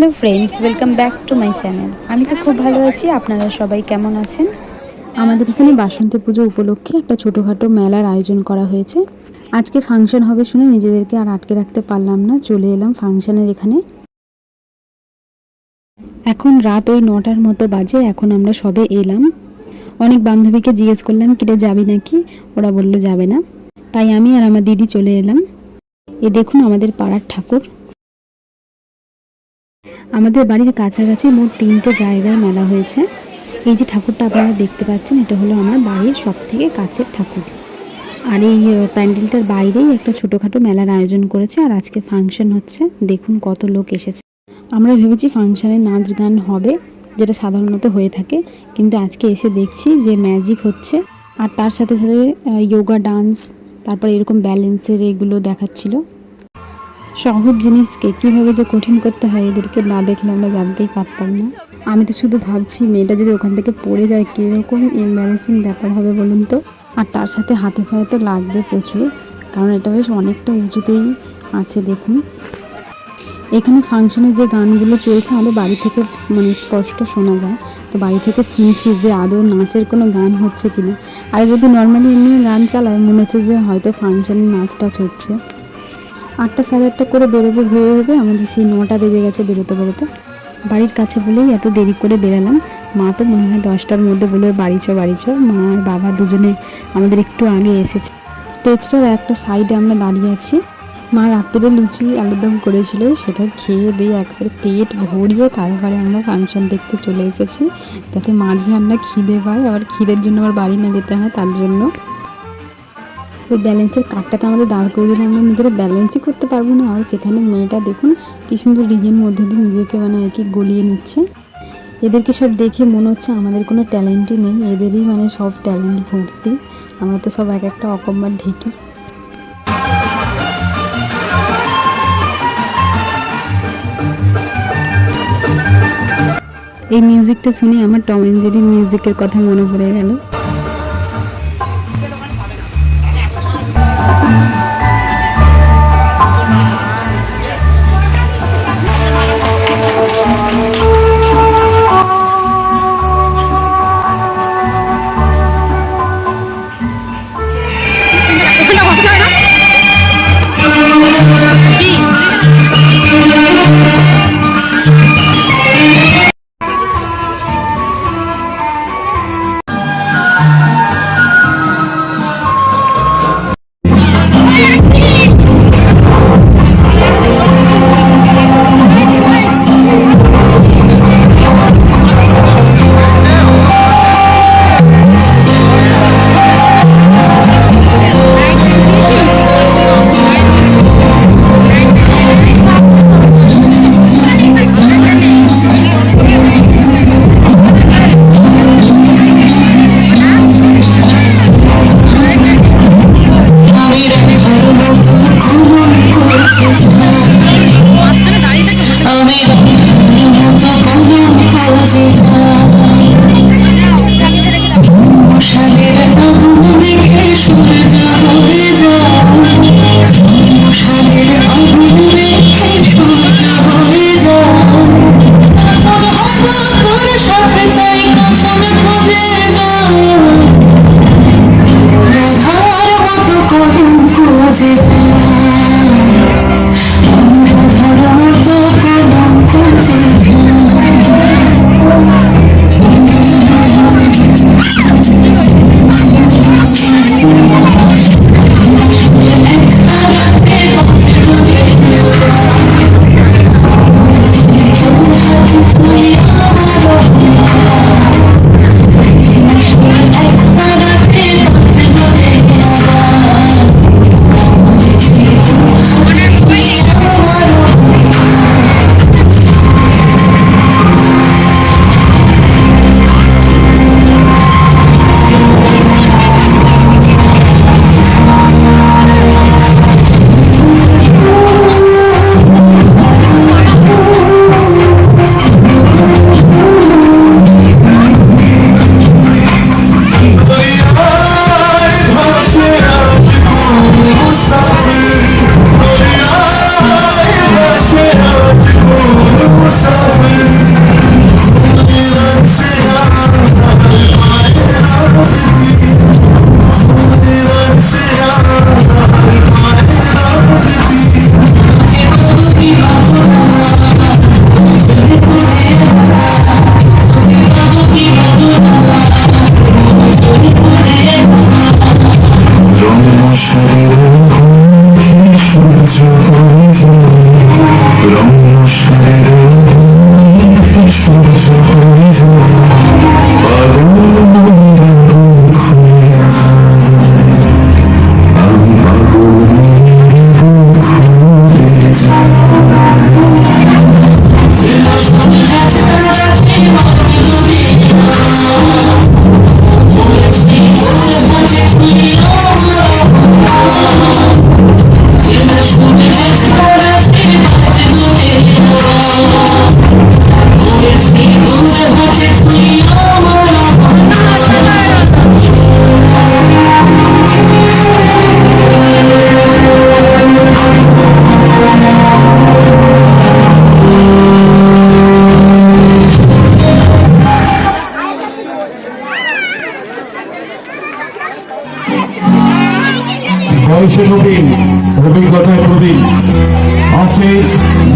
Hello friends, welcome back to my channel. আমি তো খুব ভালো আছি। আপনারা সবাই কেমন আছেন? আমাদের এখানে বাসন্তী পুজো উপলক্ষে একটা ছোটোখাটো মেলার আয়োজন করা হয়েছে। আজকে ফাংশন হবে শুনে নিজেদেরকে আর আটকে রাখতে পারলাম না, চলে এলাম ফাংশনের এখানে। এখন রাত ওই 9টার মতো বাজে। এখন আমরা সবে এলাম। অনেক বান্ধবীকে জিজ্ঞেস করলাম কিরে যাবি নাকি, ওরা বলল যাবে না। তাই আমি আর আমার দিদি চলে এলাম। এ দেখুন আমাদের পাড়ার ঠাকুর। আমাদের বাড়ির কাছাকাছি মোট 3টে জায়গায় মেলা হয়েছে। এই যে ঠাকুরটা আপনারা দেখতে পাচ্ছেন, এটা হলো আমার বাড়ির সব থেকে কাছের ঠাকুর। আর এই প্যান্ডেলটার বাইরেই একটা ছোটোখাটো মেলার আয়োজন করেছে, আর আজকে ফাংশন হচ্ছে। দেখুন কত লোক এসেছে। আমরা ভেবেছি ফাংশনে নাচ গান হবে, যেটা সাধারণত হয়ে থাকে, কিন্তু আজকে এসে দেখছি যে ম্যাজিক হচ্ছে, আর তার সাথে সাথে যোগা ডান্স, তারপর এরকম ব্যালেন্সের এগুলো দেখাচ্ছিল। সহজ জিনিসকে কীভাবে যে কঠিন করতে হয় এদেরকে না দেখলে আমরা জানতেই পারতাম না। আমি তো শুধু ভাবছি মেয়েটা যদি ওখান থেকে পড়ে যায় কীরকম এম্বারেসিং ব্যাপার হবে বলুন তো। আর তার সাথে হাতে পায়ে তো লাগবে প্রচুর, কারণ এটা বেশ অনেকটা উঁচুতেই আছে। দেখুন এখানে ফাংশনে যে গানগুলো চলছে আমাদের বাড়ি থেকে মানে স্পষ্ট শোনা যায়। তো বাড়ি থেকে শুনছি যে আদৌ নাচের কোনো গান হচ্ছে কিনা। আর যদি নর্মালি এমনি গান চালায় মনে হচ্ছে যে হয়তো ফাংশনে নাচ টাচ হচ্ছে। 8টা সাড়ে 8টা করে বেরোবো ভেবে আমাদের সেই 9টা বেজে গেছে বেরোতে বেরোতে। বাড়ির কাছে বলেই এত দেরি করে বেরালাম। মা তো মনে হয় 10টার মধ্যে বলে বাড়ি চ। মা আর বাবা দুজনে আমাদের একটু আগে এসেছে। স্টেজটার একটা সাইডে আমরা দাঁড়িয়ে আছি। মা রাত্রে লুচি আলুরদম করেছিল, সেটা খেয়ে দিয়ে একবারে পেট ভরিয়ে তারপরে আমরা ফাংশন দেখতে চলে এসেছি, যাতে মাঝে আমরা খিদে পাই, আবার খিদের জন্য আবার বাড়ি না যেতে হয় তার জন্য। ওই ব্যালেন্সের কার্ডটাতে আমাদের দাঁড় করে দিলে আমরা নিজেরা ব্যালেন্সই করতে পারবো না। আর সেখানে মেয়েটা দেখুন কি সুন্দর রিগের মধ্যে দিয়ে নিজেকে মানে আর কি গলিয়ে নিচ্ছে। এদেরকে সব দেখে মনে হচ্ছে আমাদের কোনো ট্যালেন্টই নেই, এদেরই মানে সব ট্যালেন্ট ভর্তি। আমরা তো সব এক একটা অকম্মার ঢেকি। এই মিউজিকটা শুনে আমার টম অ্যান্ড জেরির মিউজিকের কথা মনে পড়ে গেল।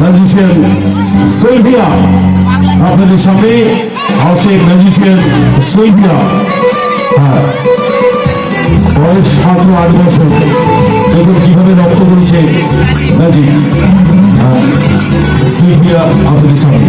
ম্যাজিশিয়ান সিলভিয়া আপনাদের সামনে আসে। ম্যাজিশিয়ান সিলভিয়া, হ্যাঁ, বয়স মাত্র 8 বছর। দেখুন কিভাবে রক্ত করেছে ম্যাজিক। সিলভিয়া আপনাদের সামনে।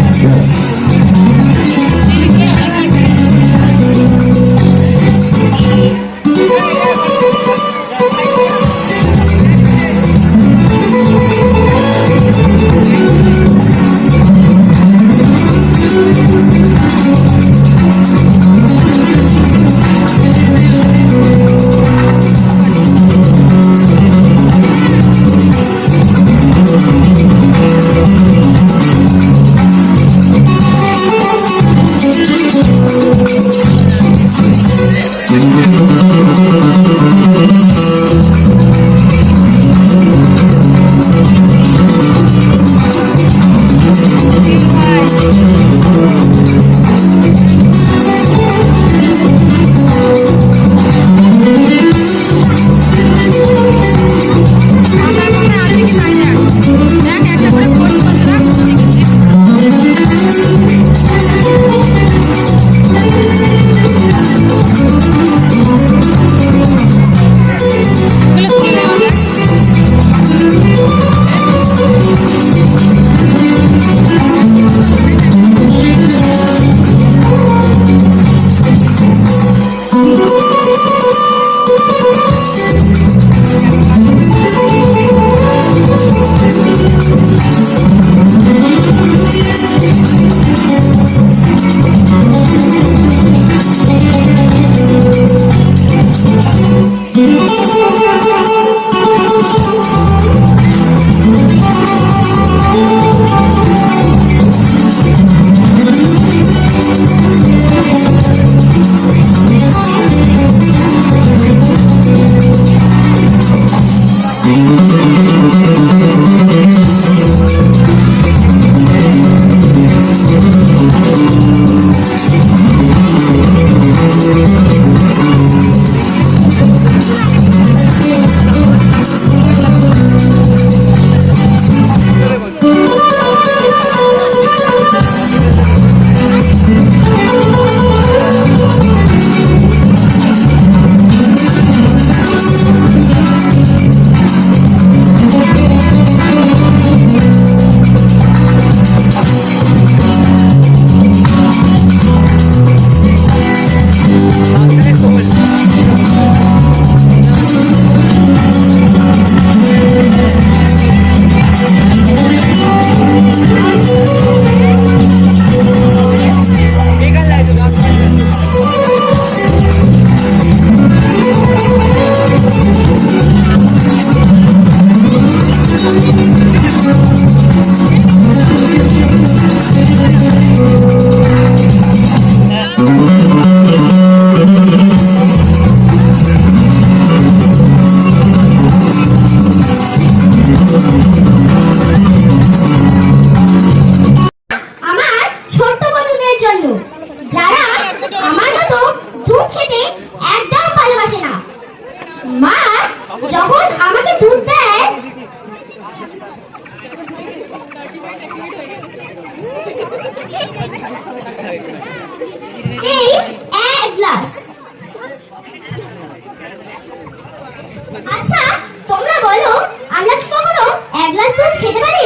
আচ্ছা তোমরা বলো আমরা কি কখনো এক গ্লাস দুধ খেতে পারি?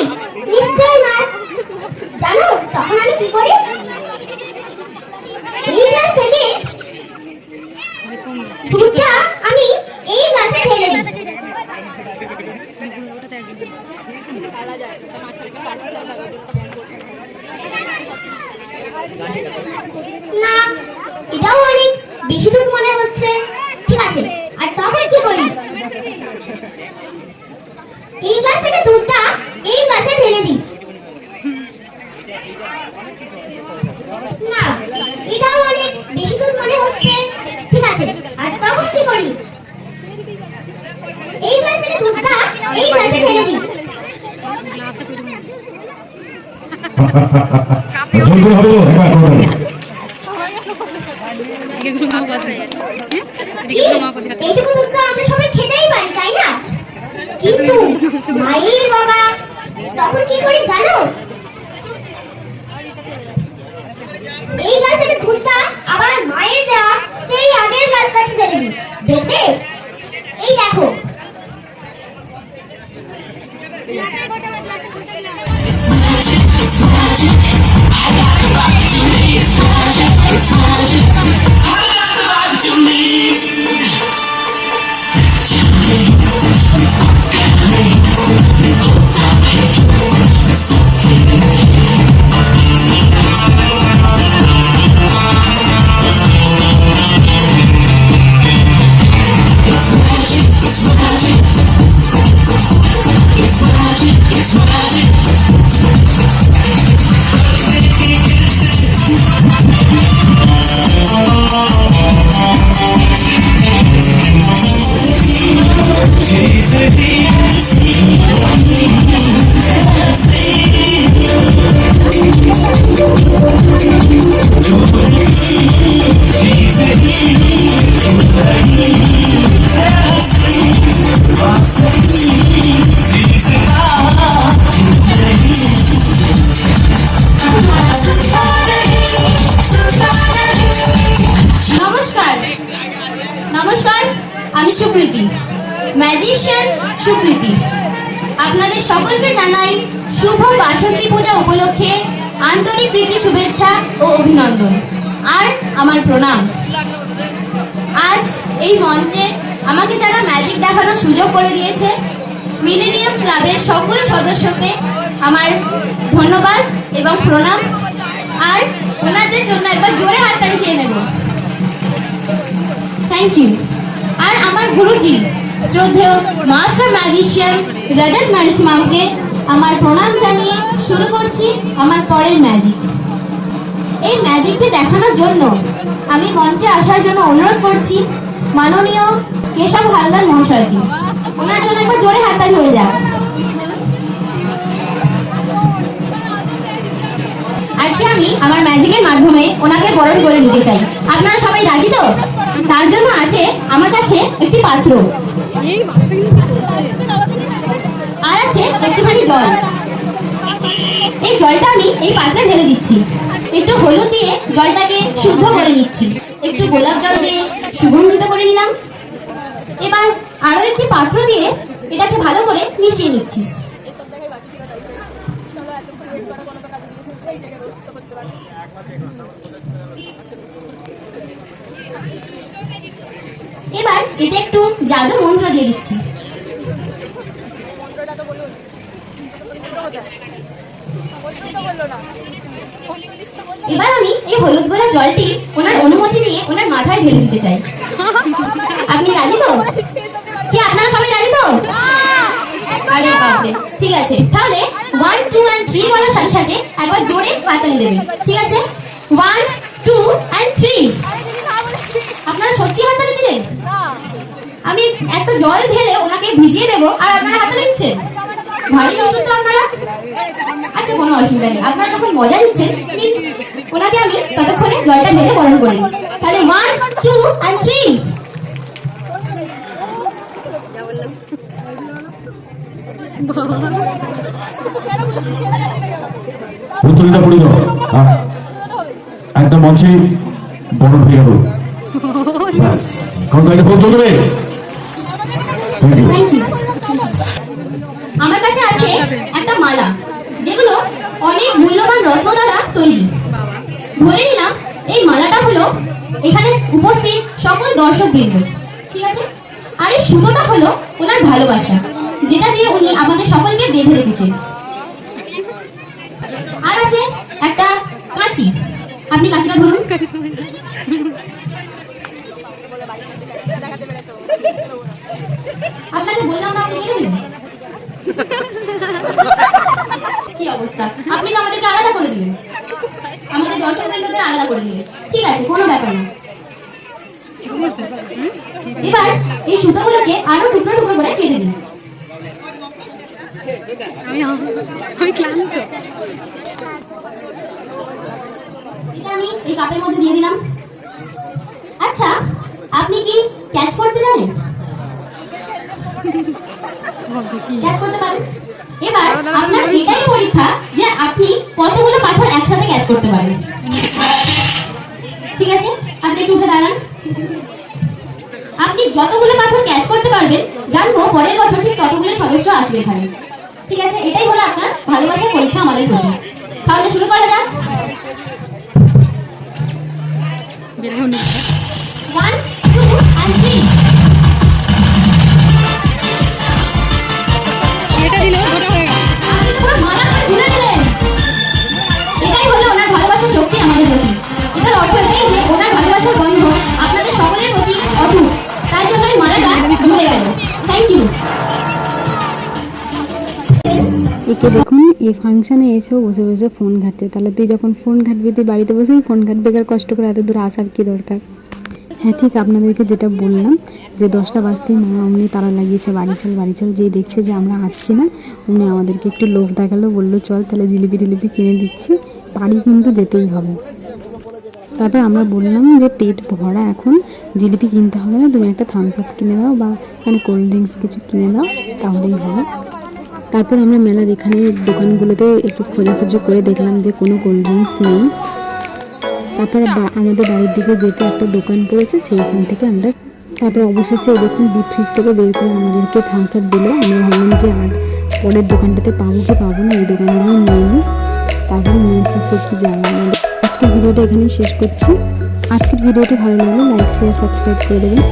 নিশ্চয়ই না। জানো তখন আমি কি করি? এই গ্লাস থেকে দুধটা আমি এই গ্লাসে ঢেলে দিই। না, এটাও অনেক বেশি দুধ মনে হচ্ছে। ঠিক আছে, আর তখন কি করি? এই গ্লাস থেকে দুধটা এই গ্লাসে ঢেলে দিই। না, এটাও অনেক বেশি দুধ মনে হচ্ছে। ঠিক আছে, আর তখন কি করি? এই গ্লাস থেকে দুধটা এই গ্লাসে ঢেলে দিই। এইটুকু দুধ তো আমরা সবাই খেতেই পারি, তাই না? কিন্তু মায়ের বাবা তখন কি করি জানো? এই গাছ থেকে খুঁজতা আবার মায়ের দেওয়া সেই আগের গাছ কাছে চলে গেলি। দেখবে এই দেখো। নমস্কার, আমি সুকৃতি, ম্যাজিশিয়ান সুকৃতি। আপনাদের সকলকে জানাই শুভ বাসন্তী পূজা উপলক্ষে আন্তরিক প্রীতি শুভেচ্ছা ও অভিনন্দন আর আমার প্রণাম। আজ এই মঞ্চে আমাকে যারা ম্যাজিক দেখানোর সুযোগ করে দিয়েছে, মিলেনিয়াম ক্লাবের সকল সদস্যকে আমার ধন্যবাদ এবং প্রণাম। আর ওনাদের জন্য একবার জোরে হাততালি চেয়ে নেব। Thank you. আর আমার গুরুজি শ্রদ্ধেয় মাস্টার ম্যাজিশিয়ান রজত নরসিম্হাকে আমার প্রণাম জানিয়ে শুরু করছি আমার পরের ম্যাজিক। এই ম্যাজিকটি দেখানোর জন্য আমি মঞ্চে আসার জন্য অনুরোধ করছি মাননীয় কেশব হালদার মহাশয়কে। ওনার জন্য একবার জোরে হাততালি হয়ে যাক। আজকে আমি আমার ম্যাজিকের মাধ্যমে ওনাকে বরণ করে নিতে চাই। আপনারা সবাই রাজি তো? তার জন্য আছে আমার কাছে একটি পাত্র, আর আছে একটুখানি জল। এই জলটা আমি এই পাত্রে ঢেলে দিচ্ছি। একটু হলুদ দিয়ে জলটাকে শুদ্ধ করে নিচ্ছি। একটু গোলাপ জল দিয়ে সুগন্ধিত করে নিলাম। এবার আরো একটি পাত্র দিয়ে এটাকে ভালো করে মিশিয়ে নিচ্ছি। এবার এতে একটু জাদু মন্ত্র দিয়ে দিচ্ছি। এবার আমি এই হলুদ গোলা জলটি ওনার অনুমতি নিয়ে ওনার মাথায় ঢেলে দিতে চাই। আপনি রাজি তো? কি আপনারা সবাই রাজি তো? আরে বাপরে, ঠিক আছে। তাহলে 1 2 and 3 বলার সাথে সাথে একবার জোরে হাততালি দেবেন। ঠিক আছে? 1 2 and 3। আপনারা সত্যি হাততালি দিলেন? আমি একটা জল ঢেলে ওনাকে ভিজিয়ে দেবো আর আপনারা হাততালি দিচ্ছেন? ভারী কষ্ট তো আপনারা। আচ্ছা, কোনো অসুবিধা নেই। আপনারা যখন মজা নিচ্ছেন, ওনাকে আমি ততক্ষণে জলটা ঢেলে বরণ করে নিই। তাহলে 1 2 and 3। পুতুলটা পড়ে দাও। একদম মঞ্চে বড় হয়ে গেল। ব্যাস, কোন গাড়ি ফোন চলবে? Thank you. Thank you. আমার কাছে আছে একটা মালা, যেগুলো অনেক মূল্যবান রত্ন দ্বারা তৈরি। ধরে নিলাম এই মালাটা হলো এখানে উপস্থিত সকল দর্শকবৃন্দ। ঠিক আছে? আর এই সুতোটা হলো ওনার ভালোবাসা, যেটা দিয়ে উনি আমাদের সকলকে বেঁধে রেখেছেন। আর আছে একটা কাঁচি। আপনি কাঁচিটা ধরুন। আপনাকে বললাম না আপনি কেটে দিলেন। কি অবস্থা, আপনি তো আমাদেরকে আলাদা করে দিলেন, আমাদের দর্শকবৃন্দদের আলাদা করে দিলেন। ঠিক আছে, কোনো ব্যাপার না। এবার এই সুতোগুলোকে আরো টুকরো টুকরো করে কেটে দিন। আমি ক্লান্ত। এটা আমি এই কাপের মধ্যে দিয়ে দিলাম। আচ্ছা, আপনি কি ক্যাচ করতে জানেন? ক্যাচ করতে পারেন। এবার আপনার এটাই পরীক্ষা যে আপনি কতগুলো পাথর একসাথে ক্যাচ করতে পারেন। ঠিক আছে, আপনি একটু উঠে দাঁড়ান। আপনি যতগুলো পাথর ক্যাচ করতে পারবেন, জানবো পরের বছর ঠিক ততগুলো সদস্য আসবে এখানে। ঠিক আছে, এটাই হলো আপনার ভালোবাসার পরীক্ষা আমাদের প্রতি। তাহলে শুরু করা যাক। 1, 2 and 3। এটা দিল গোটা হয়ে গেল। আপনি তো পুরো মালা করে ঝুলে দিলেন। এটাই হলো ওনার ভালোবাসার শক্তি আমাদের প্রতি। এটার অর্থ এটাই যে ওনার ভালোবাসার বন্ধন আপনাদের সকলের প্রতি অটুট। তাই জন্য এই মালাটা ঝুলে গেল। Thank you. একে দেখুন এই ফাংশনে এসেও বসে বসে ফোন ঘাটছে। তাহলে তুই যখন ফোন ঘাটবি তুই বাড়িতে বসেই ফোন ঘাটবে, আর কষ্ট করে এত দূর আসার কি দরকার। হ্যাঁ ঠিক আপনাদেরকে যেটা বললাম যে 10টা বাজতেই মা অমনি তারা লাগিয়েছে বাড়ি চল। যেই দেখছে যে আমরা আসছি না অমনি আমাদেরকে একটু লোভ দেখালো, বললো চল তাহলে জিলিপি টিলিপি কিনে দিচ্ছি, বাড়ি কিন্তু যেতেই হবে। তারপর আমরা বললাম যে পেট ভরা এখন জিলিপি কিনতে হবে না, তুমি একটা থামস আপ কিনে দাও বা এখানে কোল্ড ড্রিঙ্কস কিছু কিনে দাও তাহলেই হবে। তারপর আমরা মেলার এখানে দোকানগুলোতে একটু খোঁজাখুঁজি করে দেখলাম যে কোনো কোল্ড ড্রিঙ্কস নেই। তারপর আমাদের বাড়ির দিকে যেতে একটা দোকান পড়েছে, সেইখান থেকে আমরা তারপর অবশেষে দেখুন ডিপ ফ্রিজ থেকে বের করে আমাদেরকে থামস আপ দিল। আমরা ভাবলাম যে আর পরের দোকানটাতে পাবো কি পাবো না, এই দোকান দিয়েই নিয়ে নিই। তারপর নিয়ে এসেছে কি জানা। আজকের ভিডিওটা এখানেই শেষ করছি। আজকের ভিডিওটি ভালো লাগলে লাইক শেয়ার সাবস্ক্রাইব করে দেবেন।